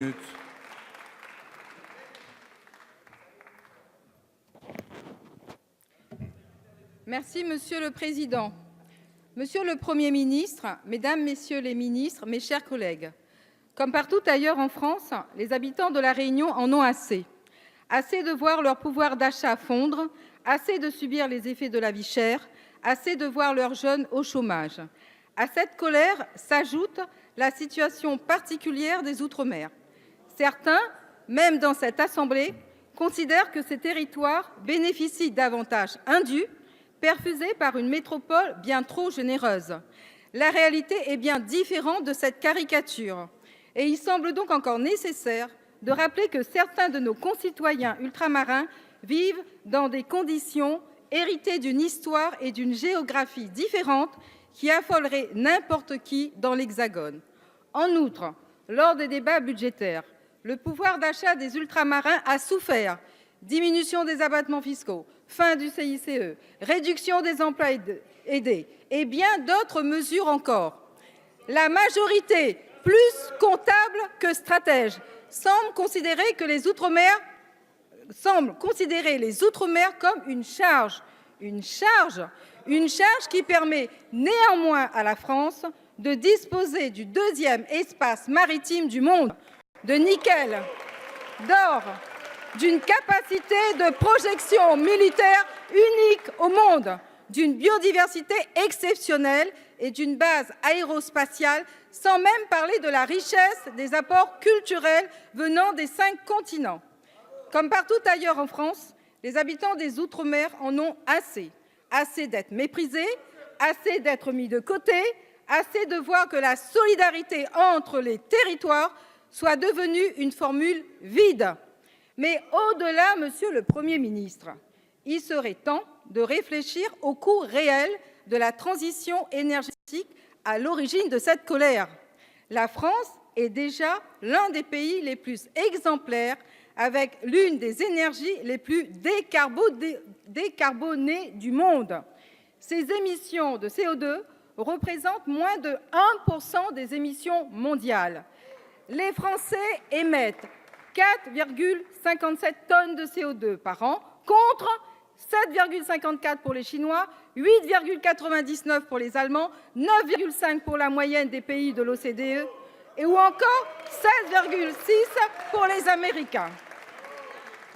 minutes. Merci, Monsieur le Président. Monsieur le Premier ministre, Mesdames, Messieurs les ministres, mes chers collègues, comme partout ailleurs en France, les habitants de La Réunion en ont assez. Assez de voir leur pouvoir d'achat fondre, assez de subir les effets de la vie chère, assez de voir leurs jeunes au chômage. À cette colère s'ajoute la situation particulière des Outre-mer. Certains, même dans cette Assemblée, considèrent que ces territoires bénéficient d'avantages indus perfusés par une métropole bien trop généreuse. La réalité est bien différente de cette caricature. Et il semble donc encore nécessaire de rappeler que certains de nos concitoyens ultramarins vivent dans des conditions héritées d'une histoire et d'une géographie différentes qui affoleraient n'importe qui dans l'Hexagone. En outre, lors des débats budgétaires, le pouvoir d'achat des ultramarins a souffert. Diminution des abattements fiscaux, fin du CICE, réduction des emplois aidés et bien d'autres mesures encore. La majorité, plus comptable que stratège, semble considérer les Outre-mer comme une charge qui permet néanmoins à la France de disposer du deuxième espace maritime du monde, de nickel, d'or, d'une capacité de projection militaire unique au monde, d'une biodiversité exceptionnelle et d'une base aérospatiale, sans même parler de la richesse des apports culturels venant des 5 continents. Comme partout ailleurs en France, les habitants des Outre-mer en ont assez. Assez d'être méprisés, assez d'être mis de côté, assez de voir que la solidarité entre les territoires soit devenue une formule vide. Mais au-delà, Monsieur le Premier ministre, il serait temps de réfléchir au coût réel de la transition énergétique à l'origine de cette colère. La France est déjà l'un des pays les plus exemplaires, avec l'une des énergies les plus décarbonées du monde. Ses émissions de CO2 représentent moins de 1% des émissions mondiales. Les Français émettent 4,57 tonnes de CO2 par an, contre 7,54 pour les Chinois, 8,99 pour les Allemands, 9,5 pour la moyenne des pays de l'OCDE ou encore 16,6 pour les Américains.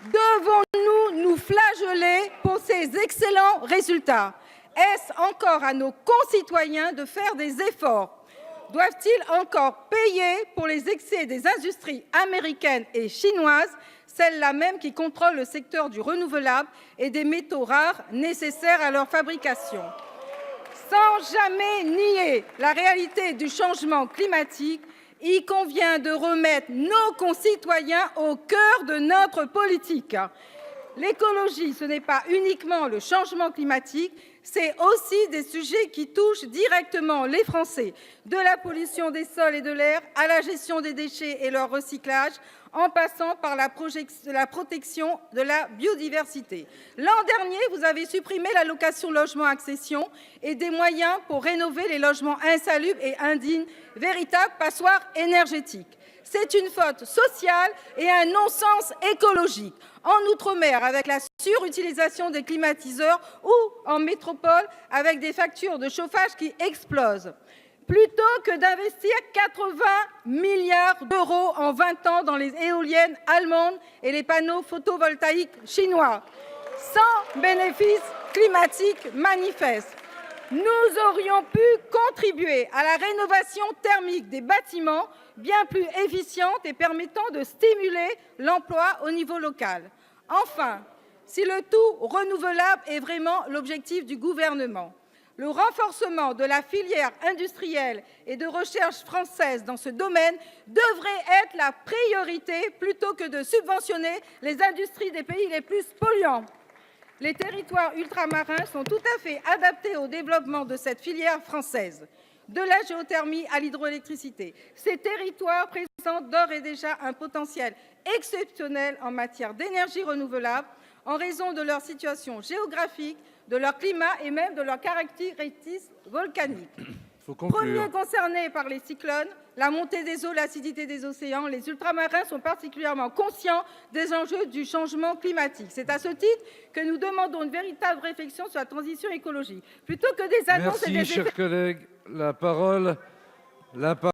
Devons-nous nous flageller pour ces excellents résultats? Est-ce encore à nos concitoyens de faire des efforts? Doivent-ils encore payer pour les excès des industries américaines et chinoises, celles-là même qui contrôlent le secteur du renouvelable et des métaux rares nécessaires à leur fabrication? Sans jamais nier la réalité du changement climatique, il convient de remettre nos concitoyens au cœur de notre politique. L'écologie, ce n'est pas uniquement le changement climatique, c'est aussi des sujets qui touchent directement les Français, de la pollution des sols et de l'air à la gestion des déchets et leur recyclage, en passant par la protection de la biodiversité. L'an dernier, vous avez supprimé l'allocation logement accession et des moyens pour rénover les logements insalubres et indignes, véritables passoires énergétiques. C'est une faute sociale et un non-sens écologique. En Outre-mer, avec la surutilisation des climatiseurs, ou en métropole, avec des factures de chauffage qui explosent. Plutôt que d'investir 80 milliards d'euros en 20 ans dans les éoliennes allemandes et les panneaux photovoltaïques chinois, sans bénéfice climatique manifeste, nous aurions pu contribuer à la rénovation thermique des bâtiments bien plus efficiente et permettant de stimuler l'emploi au niveau local. Enfin, si le tout renouvelable est vraiment l'objectif du gouvernement, le renforcement de la filière industrielle et de recherche française dans ce domaine devrait être la priorité plutôt que de subventionner les industries des pays les plus polluants. Les territoires ultramarins sont tout à fait adaptés au développement de cette filière française, de la géothermie à l'hydroélectricité. Ces territoires présentent d'ores et déjà un potentiel exceptionnel en matière d'énergie renouvelable en raison de leur situation géographique, de leur climat et même de leurs caractéristiques volcaniques. faut conclure. Premiers concernés par les cyclones, la montée des eaux, l'acidité des océans, les ultramarins sont particulièrement conscients des enjeux du changement climatique. C'est à ce titre que nous demandons une véritable réflexion sur la transition écologique. Plutôt que des annonces et Merci, des chers effets... collègues. La parole